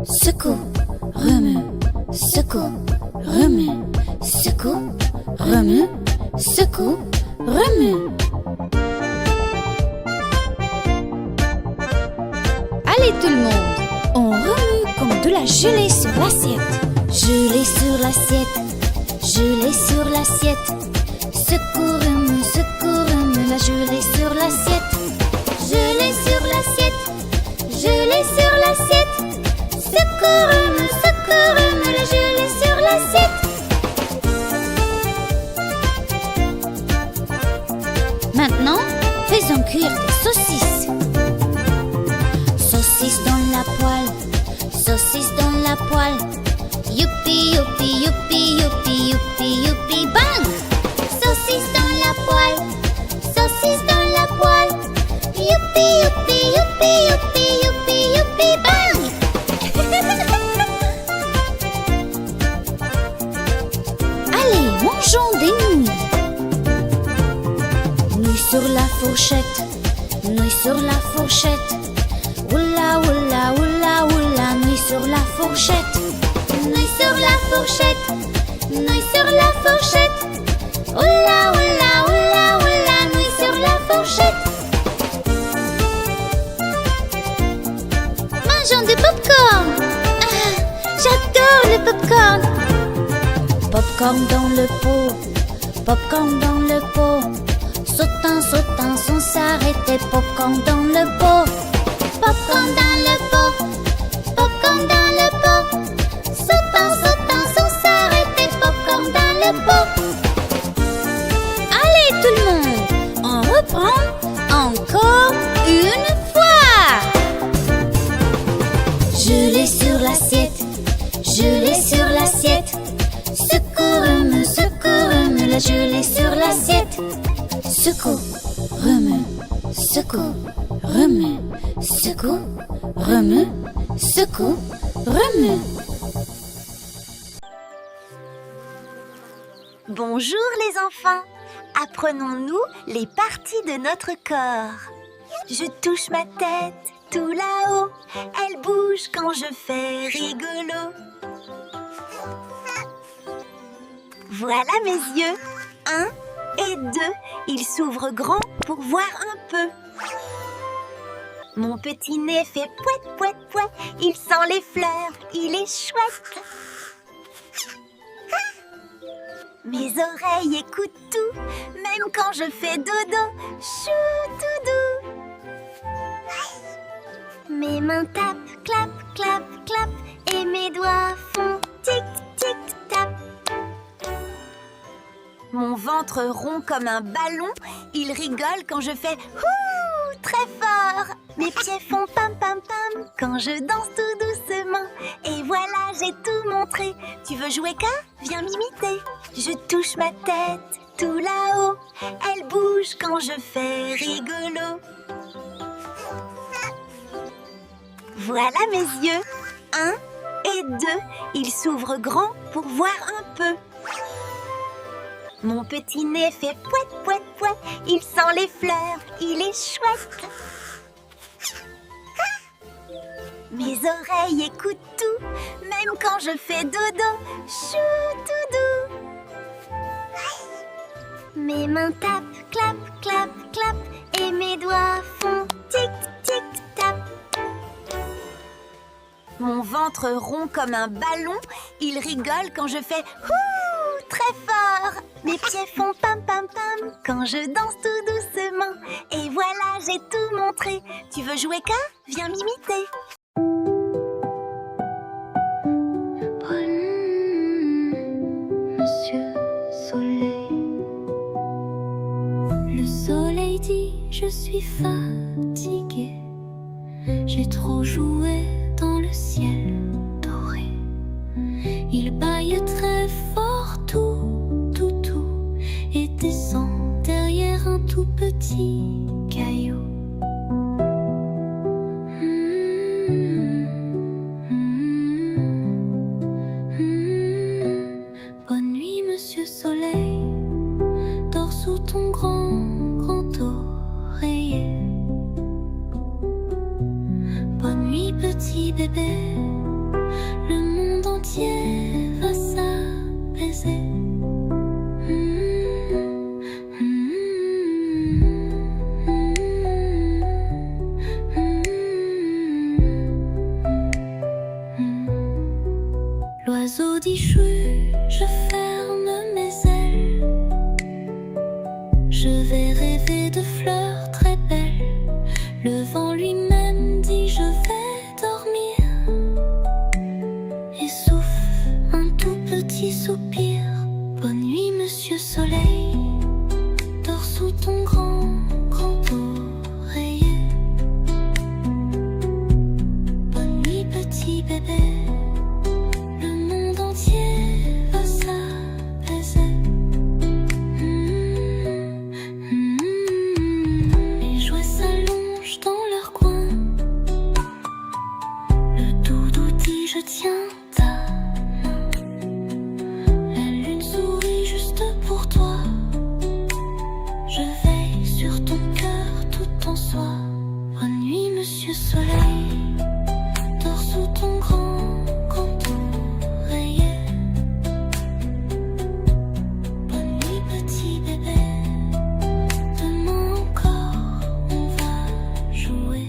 Secoue, remue, secoue, remue, secoue, remue, secoue, remue. Allez tout le monde, on remue comme de la gelée sur l'assiette. Gelée sur l'assiette, gelée sur l'assiette. Secoue, remue, la gelée sur l'assiette. Gelée sur l'assiette, gelée sur l'assiette. Secoue, remue, la gelée sur l'assiette. Maintenant, faisons cuire des saucisses. Saucisses dans la poêle, saucisses dans la poêle. Youpi, youpi, youpi, youpi, youpi, youpi, bang! Saucisses dans la poêle, saucisses dans la poêle. Youpi, youpi, youpi, youpi, youpi, youpi, bang! Allez, mangeons des nouilles. Nouilles sur la fourchette, nouilles sur la fourchette. Oula, oula, oula, oula, nouilles sur la fourchette. Nouilles sur la fourchette, nouilles sur la fourchette. Oula, oula, oula, oula, nouilles sur la fourchette. Mangeons du popcorn. Ah, j'adore le popcorn. Popcorn dans le pot, popcorn dans le pot. Sautant, sautant sans s'arrêter, popcorn dans le pot. Popcorn dans le pot, popcorn dans le pot. Sautant, sautant sans s'arrêter, popcorn dans le pot. Allez tout le monde, on reprend encore une fois. Gelée sur l'assiette, gelée sur l'assiette. Secoue, remue, la gelée sur l'assiette. Secoue, remue, secoue, remue, secoue, remue, secoue, remue. Bonjour les enfants, apprenons-nous les parties de notre corps. Je touche ma tête tout là-haut, elle bouge quand je fais rigolo. Voilà mes yeux, 1 et 2, ils s'ouvrent grand pour voir un peu. Mon petit nez fait pouet, pouet, pouet, il sent les fleurs, il est chouette. Mes oreilles écoutent tout, même quand je fais dodo, chou doudou. Mes mains tapent, clap, clap, clap, et mes doigts font tic, tic, tap. Mon ventre rond comme un ballon, il rigole quand je fais ouh très fort. Mes pieds font pam pam pam quand je danse tout doucement. Et voilà, j'ai tout montré. Tu veux jouer qu'à? Viens m'imiter. Je touche ma tête tout là-haut, elle bouge quand je fais rigolo. Voilà mes yeux, 1 et 2, ils s'ouvrent grand pour voir un peu. Mon petit nez fait pouet, pouet, pouet, il sent les fleurs, il est chouette. Mes oreilles écoutent tout, même quand je fais dodo, chou doudou. Mes mains tapent, clap, clap, clap, et mes doigts font tic, tic, tap. Mon ventre rond comme un ballon, il rigole quand je fais ouh très fort. Mes pieds font pam pam pam quand je danse tout doucement. Et voilà, j'ai tout montré. Tu veux jouer qu'à? Viens m'imiter. Monsieur Soleil. Le soleil dit je suis fatigué. J'ai trop joué dans le ciel doré. Il baille très fort tout, tout, tout, et descend derrière un tout petit caillou. Bonne nuit, Monsieur Soleil. Dors sous ton bébé, le monde entier va s'apaiser. L'oiseau dit chut, je ferme mes ailes. Je vais rêver de fleurs très belles. Le vent lui-même dit je vais dormir et souffle un tout petit soupir. Bonne nuit Monsieur Soleil, dors sous ton grand oreiller. Bonne nuit petit bébé, le monde entier va s'apaiser. Les jouets s'allongent dans leur coin. Le doudou dit je tiens ta main. La lune sourit juste pour toi. Je veille sur ton cœur tout en soi. Bonne nuit Monsieur Soleil, dors sous ton grand oreiller. Bonne nuit petit bébé, demain encore on va jouer.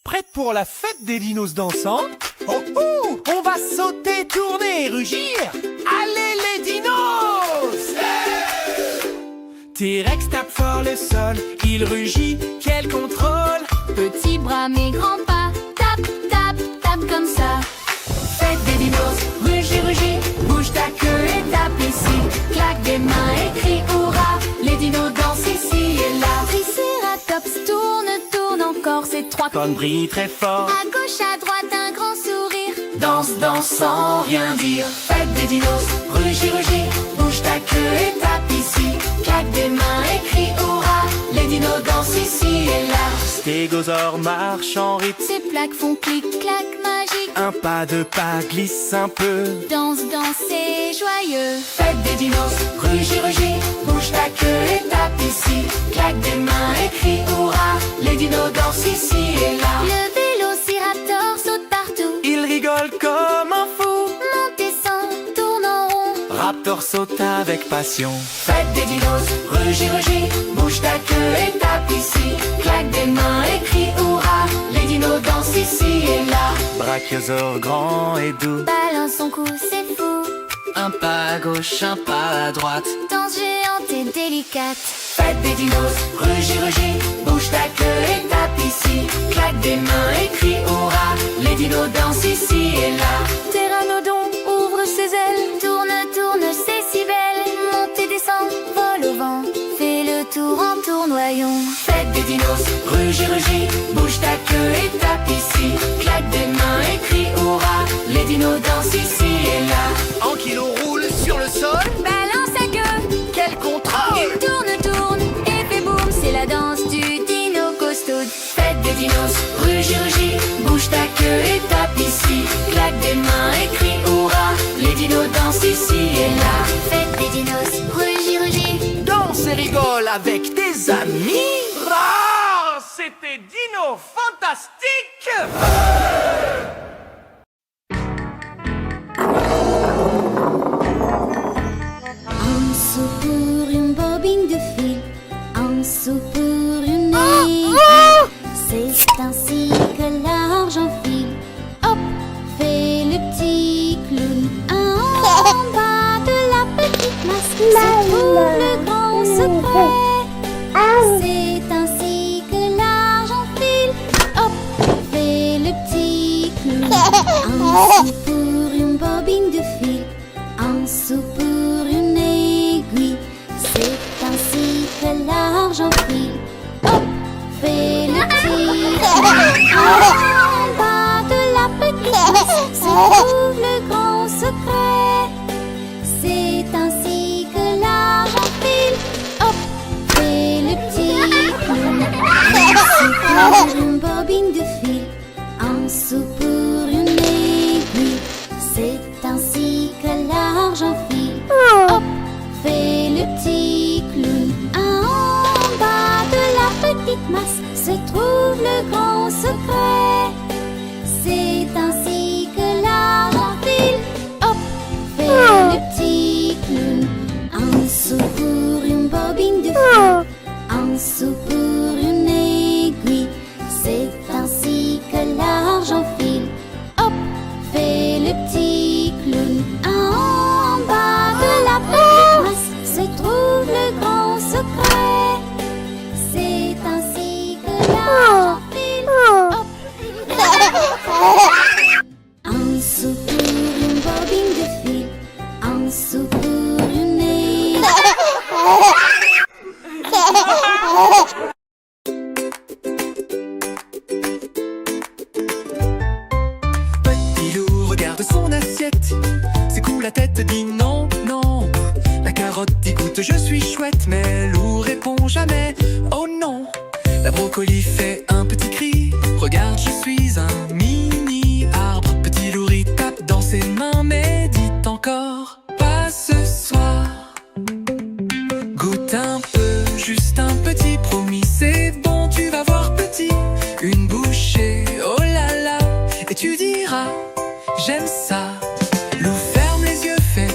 Prête pour la fête des dinos dansants? Oh oh! On va sauter, tourner, rugir! Allez les dinos! T-Rex tape fort le sol, il rugit, quel contrôle! Petit bras mais grand pas, tape, tape, tape comme ça. Fête des dinos, rugis, rugis, bouge ta queue et tape ici. Claque des mains et crie hurrah, les dinos dansent ici et là. Triceratops tourne, tourne encore ses trois Cornes brillent très fort, à gauche, à droite, un grand sourire. danse, danse sans rien dire. Fête des dinos, rugis, rugis, bouge ta queue et tape ici. Claque des mains et crie hurrah, les dinos dansent ici et là. Stégosaure marche en rythme, Ses plaques font clic-clac magique. un pas de pas glisse un peu. Danse, danse, c'est joyeux. Fête des dinos, rugis, rugis, bouge ta queue et tape ici. Claque des mains et crie hurrah, les dinos dansent ici et là. Le vélociraptor saute partout. Il rigole comme un fou, Monte, descend, tourne en rond. Raptor saute avec passion. Fête des dinos, rugis, rugis, bouge ta queue et tape ici. Claque des mains et crie hurrah, les dinos dansent ici et là. Brachiosaure grand et doux, Balance son cou, c'est fou. un pas à gauche, un pas à droite. Danse géante et délicate. Fête des dinos, rugis, rugis, bouge ta queue et tape ici. Claque des mains et crie hurrah, les dinos dansent ici et là. Pteranodon ouvre ses ailes. Tourne, tourne, c'est si belle. Monte et descend, vole au vent. Fais le tour en tournoyant. Fête des dinos, rugis, rugis, bouge ta queue et tape ici. Claque des mains et crie hurrah, les dinos dansent ici et là. Ankylo roule sur le sol, Balance sa queue. quel contrôle! Il tourne, tourne et fait boum. C'est la danse du dino costaud. Fête des dinos, rugis, rugis, bouge ta queue et tape ici. Claque des mains et crie hurrah, les dinos dansent ici et là. Fête des dinos, rugis, rugis. Danse et rigole avec tes amis. Ah, c'était Dino Fantastique! Un sou pour une bobine de fil, un sou pour une aiguille. C'est ainsi que l'argent file. Hop, fait le petit clown. En bas de la petite masque se trouve le grand secret. C'est ainsi que l'argent file. Hop, fait le petit clown. Un sou pour une bobine de fil, un sou pour une aiguille. C'est ainsi que l'argent file. Hop, fait le petit clown. En bas de la petite masque se trouve le grand secret. C'est ainsi que l'argent file. Hop, fait le petit clown. Un sou pour une bobine de fil, un sou pour une aiguille. se trouve le grand secret. C'est ainsi que l'argent file. Hop, fait le petit clown. Un sou pour une bobine de fil, un sou pour une aiguille. C'est ainsi que l'argent file. Hop, fait le petit clown. En bas de la petite masse se trouve le grand secret. C'est ainsi que l'argent file. Hop. Un sou pour une bobine de fil, un sou pour une aiguille. Petit loup regarde son assiette, secoue la tête, dit non, non. La carotte dit goûte, je suis chouette, mais loup répond jamais, oh non. La brocoli fait un petit cri, regarde, je suis un mini arbre. Petit loup tape dans ses mains, mais dit encore pas ce soir. Goûte un peu, juste un petit, promis, c'est bon, tu vas voir petit. Une bouchée, oh là là, et tu diras, j'aime ça. Loup ferme les yeux, fait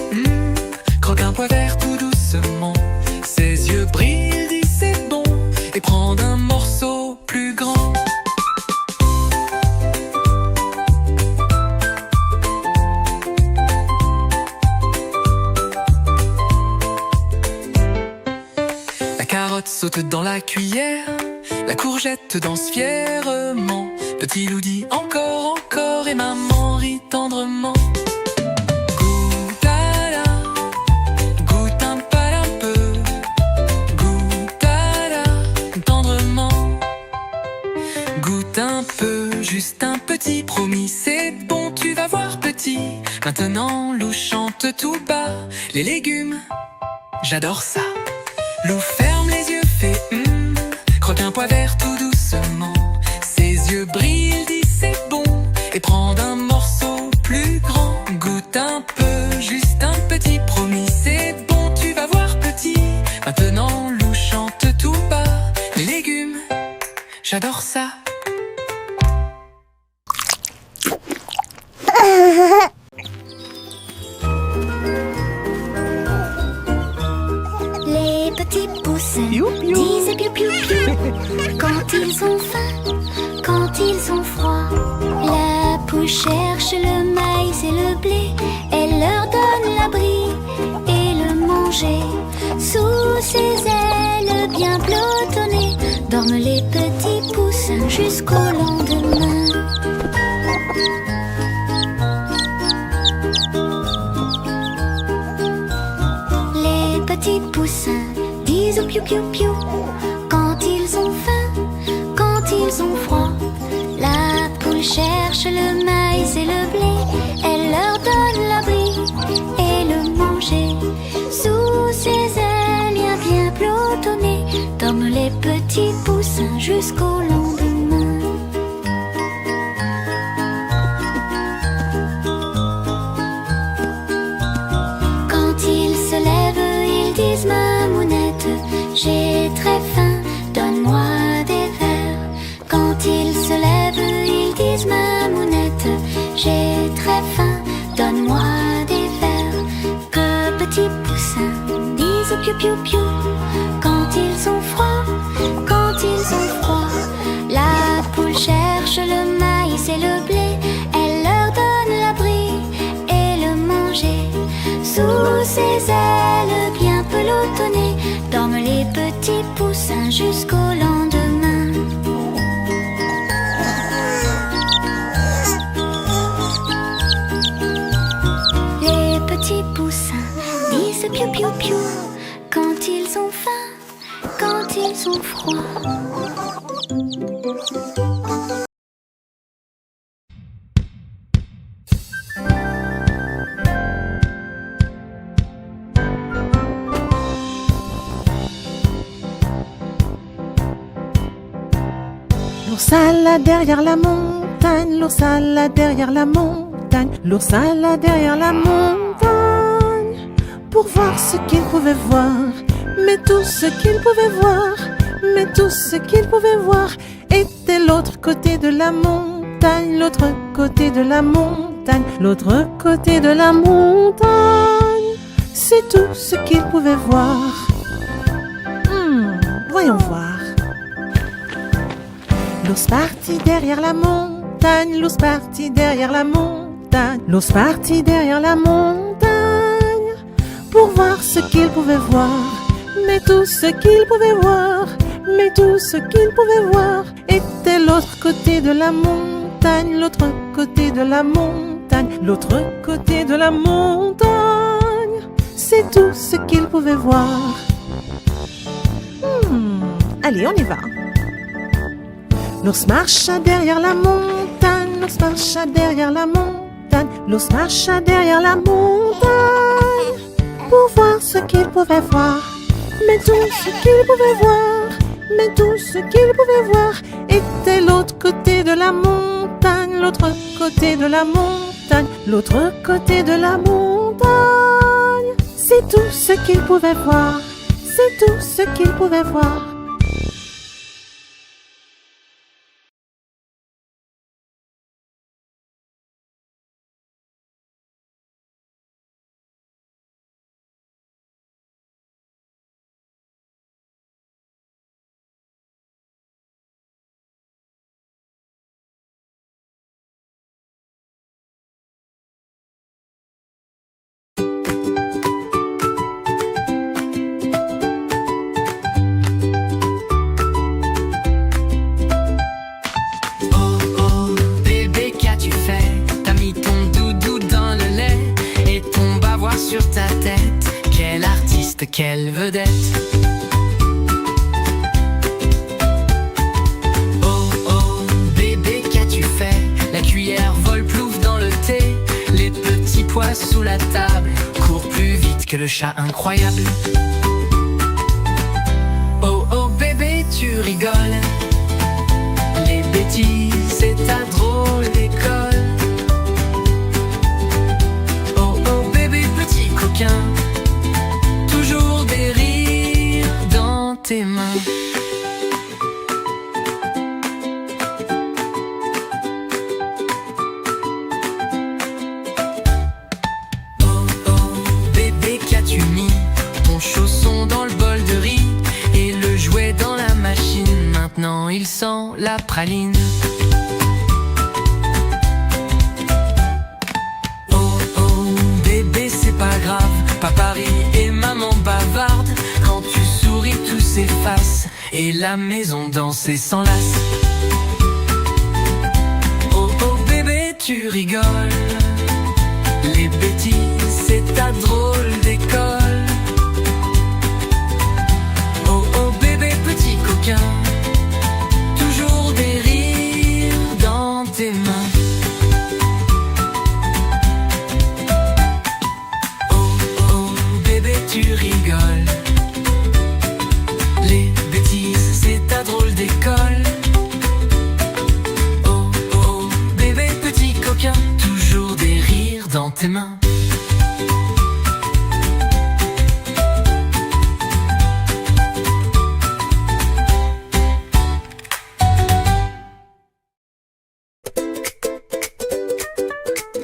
croque un pois vert tout doucement. Ses yeux brillent, dit c'est bon, et prend un morceau plus grand. La carotte saute dans la cuillère, la courgette danse fièrement. Petit loup dit encore, encore, et maman rit tendrement. Goûte à la, goûte un pas un peu, goûte à la, tendrement. Goûte un peu, juste un petit, promis, c'est bon, tu vas voir petit. Maintenant loup chante tout bas, les légumes, j'adore ça. Loup ferme les yeux, fait croque un pois vert tout doucement. Ses yeux brillent, dit c'est bon, et prend un morceau plus grand. Goûte un peu, juste un petit, promis, c'est bon, tu vas voir petit. Maintenant loup chante tout bas, les légumes, j'adore ça. Les petits poussins disent piou piou piou quand ils ont faim, quand ils ont froid. La poule cherche le maïs et le blé, elle leur donne l'abri et le manger. Sous ses ailes bien pelotonnées dorment les petits poussins jusqu'au lendemain. Les petits poussins disent piou piou piou quand ils ont faim, quand ils ont froid. La poule cherche le maïs et le blé, elle leur donne l'abri et le manger. Sous ses ailes bien pelotonnées dorment les petits poussins jusqu'au lendemain. Quand ils se lèvent, ils disent mamounette, j'ai très faim, donne-moi des vers. Quand ils se lèvent, ils disent mamounette, j'ai très faim, donne-moi des vers. Que petits poussins disent piou piou piou quand ils ont froid, quand ils ont froid. La poule cherche le maïs et le blé, elle leur donne l'abri et le manger. Sous ses ailes bien pelotonnées dorment les petits poussins jusqu'au lendemain. Les petits poussins disent piou piou piou quand ils ont faim, quand ils ont froid. L'ours à la derrière la montagne, l'ours à la derrière la montagne, l'ours à la derrière la montagne, pour voir ce qu'il pouvait voir. Mais tout ce qu'il pouvait voir mais tout ce qu'il pouvait voir était l'autre côté de la montagne, l'autre côté de la montagne, l'autre côté de la montagne. C'est tout ce qu'il pouvait voir. Voyons voir. L'ours partit derrière la montagne, l'ours partit derrière la montagne, l'ours partit derrière la montagne pour voir ce qu'il pouvait voir. Mais tout ce qu'il pouvait voir, mais tout ce qu'il pouvait voir était l'autre côté de la montagne, l'autre côté de la montagne, l'autre côté de la montagne. C'est tout ce qu'il pouvait voir. Allez, on y va. L'ours marcha derrière la montagne, l'ours marcha derrière la montagne, l'ours marcha derrière la montagne pour voir ce qu'il pouvait voir. Mais tout ce qu'il pouvait voir, mais tout ce qu'il pouvait voir était l'autre côté de la montagne, l'autre côté de la montagne, l'autre côté de la montagne. C'est tout ce qu'il pouvait voir, c'est tout ce qu'il pouvait voir. Sur ta tête, quel artiste, quelle vedette. Oh oh bébé, qu'as-tu fait? La cuillère vole plouf dans le thé. Les petits pois sous la table courent plus vite que le chat incroyable. Oh oh bébé, tu rigoles. Les bêtises, c'est ta drôle d'école. Toujours des rires dans tes mains. Oh oh bébé, qu'as-tu mis? Ton chausson dans le bol de riz et le jouet dans la machine. Maintenant il sent la praline. Pas grave, papa rit et maman bavarde. Quand tu souris tout s'efface et la maison danse et s'enlace. Oh oh bébé, tu rigoles. Les bêtises, c'est ta drôle d'école. Oh oh bébé, petit coquin. Toujours des rires dans tes mains. Tu rigoles. Les bêtises, c'est ta drôle d'école. Oh oh bébé, petit coquin. Toujours des rires dans tes mains.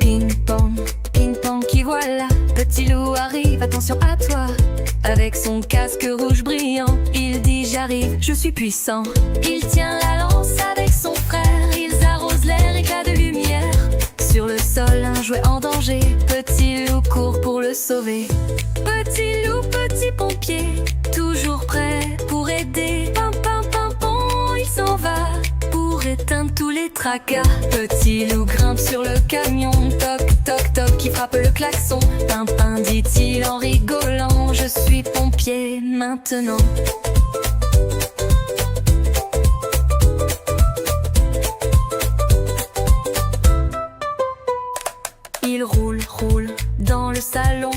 Ping pong, qui voilà. Petit loup arrive, attention à toi. Avec son casque rouge brillant, il dit j'arrive, je suis puissant. Il tient la lance avec son frère, ils arrosent l'air, éclat de lumière. Sur le sol, un jouet en danger, petit loup court pour le sauver. Petit loup, petit pompier, toujours prêt pour aider. Pam pam pam pam, il s'en va pour éteindre tous les tracas. Petit loup grimpe sur le camion, toc toc toc, qui frappe le klaxon. Pimpin, dit-il en rigolant, je suis pompier maintenant. Il roule dans le salon,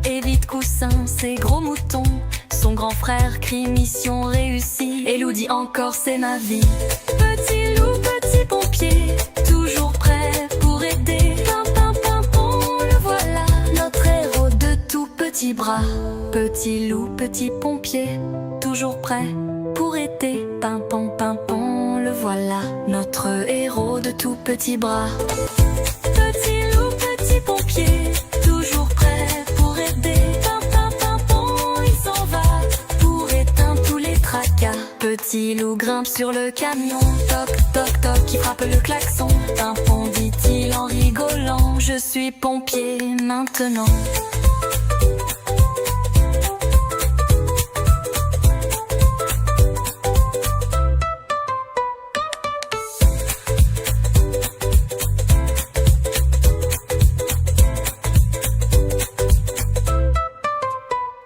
évite coussin, ses gros moutons. Son grand frère crie mission réussie, et Lou dit encore c'est ma vie. Petit loup, petit pompier, toujours prêt pour aider. Pim pim pim pom, le voilà, notre héros de tout petits bras. Petit loup, petit pompier, toujours prêt pour aider. aider. Pimpon, le voilà, notre héros de tout petit bras. Petit loup, petit pompier, toujours prêt pour aider. Pimpon, il s'en va pour éteindre tous les tracas. Petit loup grimpe sur le camion, toc toc toc, il frappe le klaxon. Pimpon, dit-il en rigolant, je suis pompier maintenant.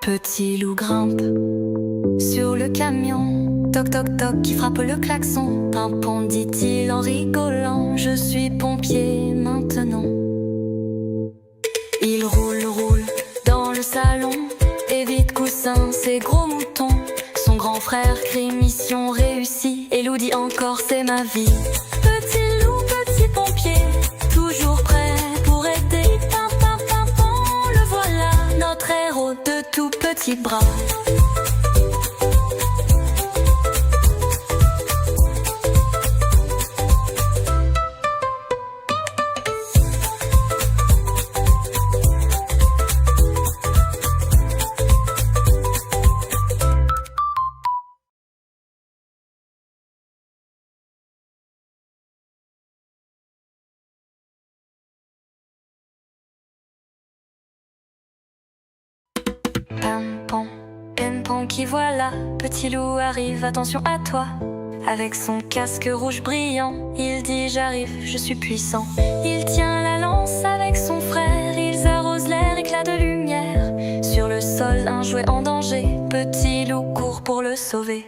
Petit loup grimpe sur le camion, toc toc toc, qui frappe le klaxon. Pimpon, dit-il en rigolant, je suis pompier maintenant. Il roule dans le salon, évite coussin, ses gros moutons. Son grand frère crie mission réussie, et Lou dit encore c'est ma vie. Petit loup, petit pompier, toujours prêt pour aider. Pimpon, le voilà, notre héros de tout petit bras. Pimpon, qui voilà, petit loup arrive, attention à toi. Avec son casque rouge brillant, il dit j'arrive, je suis puissant. Il tient la lance avec son frère, ils arrosent l'air, éclat de lumière. Sur le sol, un jouet en danger, petit loup court pour le sauver.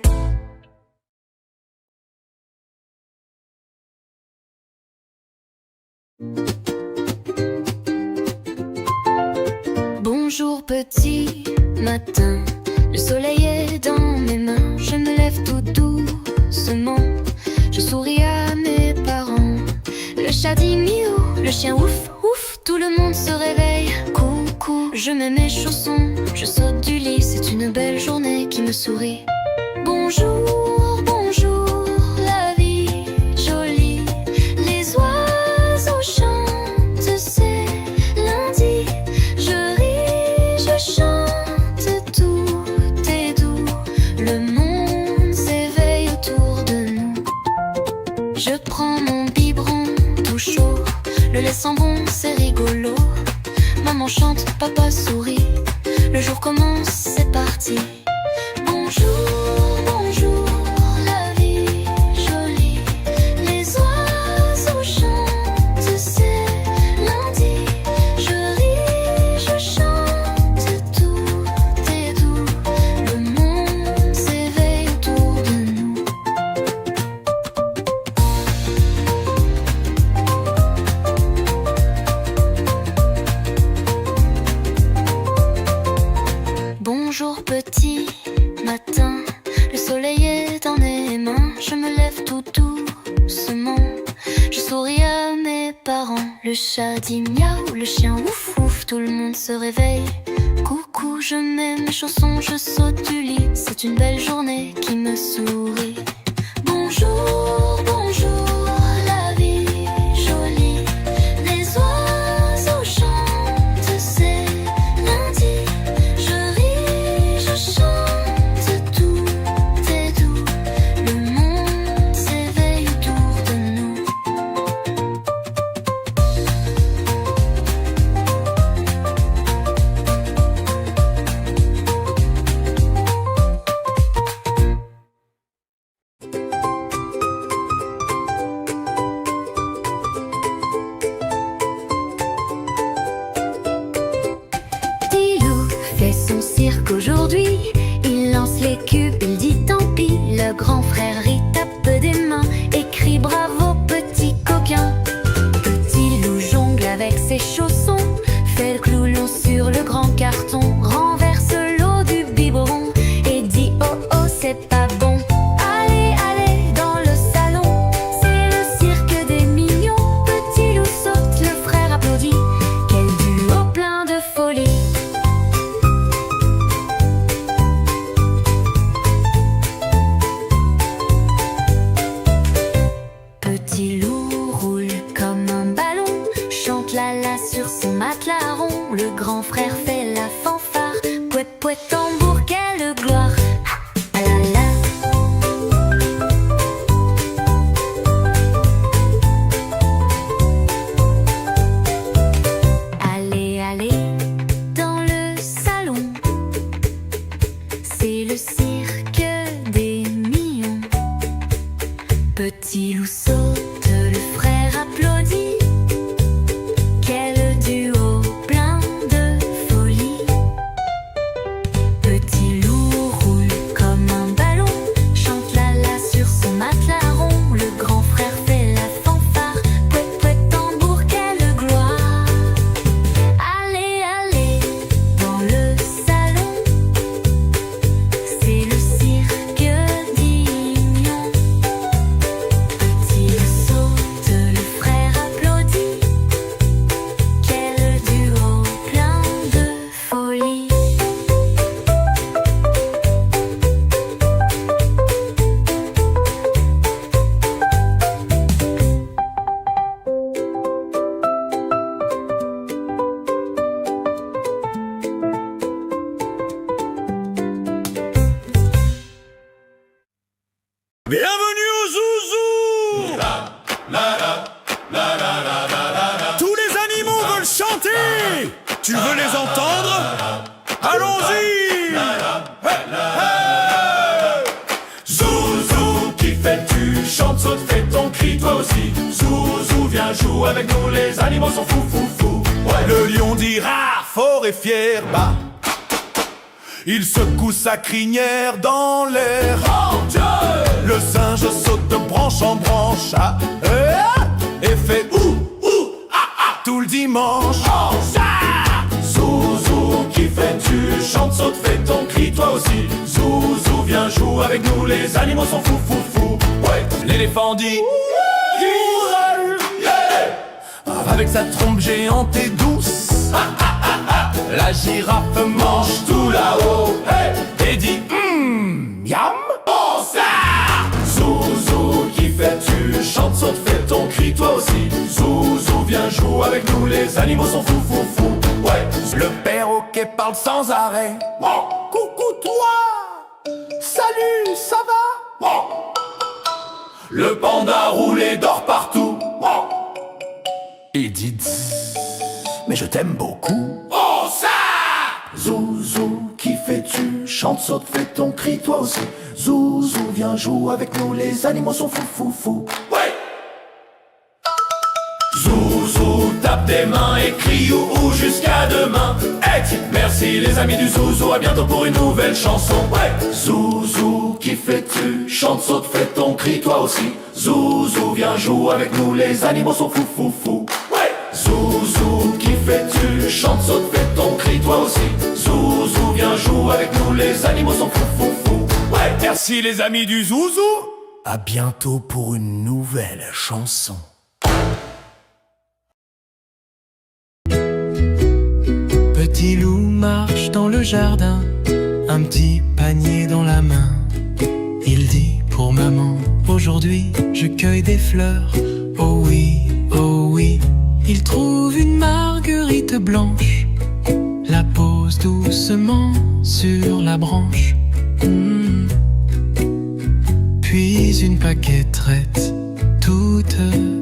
Bonjour petit matin, le soleil est dans mes mains. Je me lève tout doucement, je souris à mes parents. Le chat dit miaou, le chien ouf ouf, tout le monde se réveille. Coucou, je mets mes chaussons, je saute du lit, c'est une belle journée qui me sourit. Bonjour, bonjour, la vie jolie, les oiseaux chantent, c'est lundi. Je ris, je chante, tout est doux, le monde s'éveille autour de nous. Je prends mon biberon tout chaud, le lait sent bon, c'est rigolo. Maman chante, papa sourit, le jour commence, c'est parti. Bonjour, bonjour, la vie jolie, les oiseaux chantent, c'est lundi. Je ris, je chante, tout est doux, le monde s'éveille autour de nous. Bonjour petit matin, le soleil est dans mes mains. Je me lève tout doucement, je souris à mes parents. Le chat dit miaou, le chien ouf ouf, tout le monde se réveille. Coucou, je mets mes chaussons, je saute du lit, c'est une belle journée qui me sourit. Bonjour, bonjour, la vie jolie, les oiseaux chantent, c'est lundi. Je ris, je chante, tout est doux, le monde s'éveille autour de nous. Petit loup fait son cirque aujourd'hui, il lance les cubes, il dit tant pis. Le grand frère y tape des mains et crie bravo petit coquin. Petit loup jongle avec ses chaussons, fait le cloulon sur le grand carton, renverse l'eau du biberon et dit oh oh c'est pas bon. Allez, allez dans le salon, c'est le cirque des mignons. Petit loup saute, le frère applaudit, quel duo plein de folie. Petit loup saute, le frère applaudit. Quel duo plein de folie. Petit loup roule comme un ballon, chante la la sur son matelas rond. Le grand frère fait la fanfare, pouet pouet tambour, quelle gloire. Allez, allez, dans le salon, c'est le cirque d'Ignon. Petit loup saute, le frère applaudit. Quel duo plein de folie. Bienvenue au Zouzou! Tous les animaux veulent chanter! Tu veux les entendre? Allons-y! Zouzou, qui fais-tu? Chante, saute, fais ton cri toi aussi. Zouzou, viens jouer avec nous, les animaux sont fous, fous, fous. Ouais. Le lion dira fort et fier, bah. Il secoue sa crinière dans l'air. Mon Dieu! Le singe saute de branche en branche, ah, et fait tout le dimanche. Oh, ça! Zouzou, qui fais-tu? Chante, saute, fais ton cri toi aussi. Zouzou, viens jouer avec nous, les animaux sont fous, fous, fous. Ouais. L'éléphant dit yeah. Avec sa trompe géante et douce. La girafe mange tout là-haut, hey, et dit yam. Oh, ça! Zouzou, qui fais-tu? Chante, saute, fais ton cri toi aussi. Zouzou, viens jouer avec nous, les animaux sont fous, fous, fous. Ouais. Le perroquet parle sans arrêt. Oh. Coucou toi, salut, ça va? Oh. Le panda roule et dort partout. Oh. Il dit mais je t'aime beaucoup. Oh, ça! Zouzou, qui fais-tu? Chante, saute, fais ton cri toi aussi. Zouzou, viens jouer avec nous, les animaux sont fous, fous, fous. Ouais. Zouzou, tape des mains et crie ou jusqu'à demain. Hey, merci les amis du Zouzou, à bientôt pour une nouvelle chanson. Ouais. Zouzou, qui fais-tu? Chante, saute, fais ton cri toi aussi. Zouzou, viens jouer avec nous, les animaux sont fous, fous, fous. Ouais. Zouzou, qui fais-tu? Chante, saute, fais ton cri toi aussi. Zouzou, viens jouer avec nous, les animaux sont fous, fous, fous. Ouais. Merci les amis du Zouzou. À bientôt pour une nouvelle chanson. Petit loup marche dans le jardin, un petit panier dans la main. Il dit pour maman, aujourd'hui je cueille des fleurs. Oh oui, oh oui. Il trouve une marguerite blanche, la pose doucement sur la branche. Puis une paqueterette toute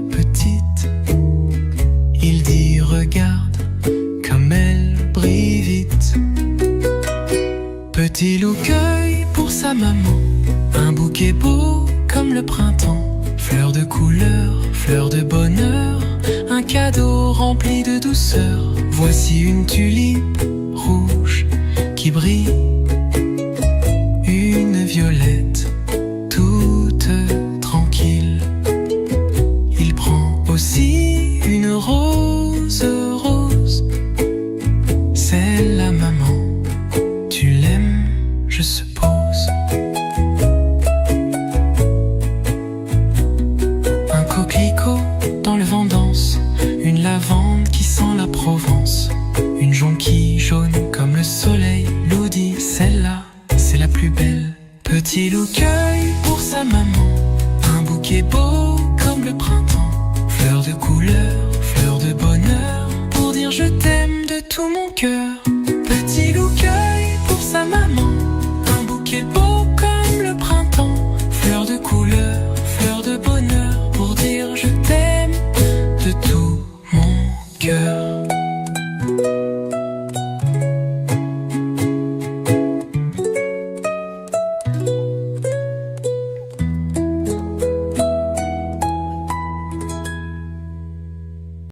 petite. Il dit regarde comme elle brille vite. Petit loup cueille pour sa maman un bouquet beau comme le printemps. Fleurs de couleur, fleurs de bonheur, un cadeau rempli de douceur. Voici une tulipe rouge qui brille, une violette toute tranquille. Il prend aussi une rose rose. Celle-là, maman, tu l'aimes, je suppose. Un coquelicot dans le vent danse, une lavande qui sent la Provence, une jonquille jaune comme le soleil. Loup dit celle-là, c'est la plus belle. Petit loup cueille pour sa maman un bouquet beau comme le printemps. Fleurs de couleur, fleurs de bonheur, pour dire je t'aime de tout mon cœur.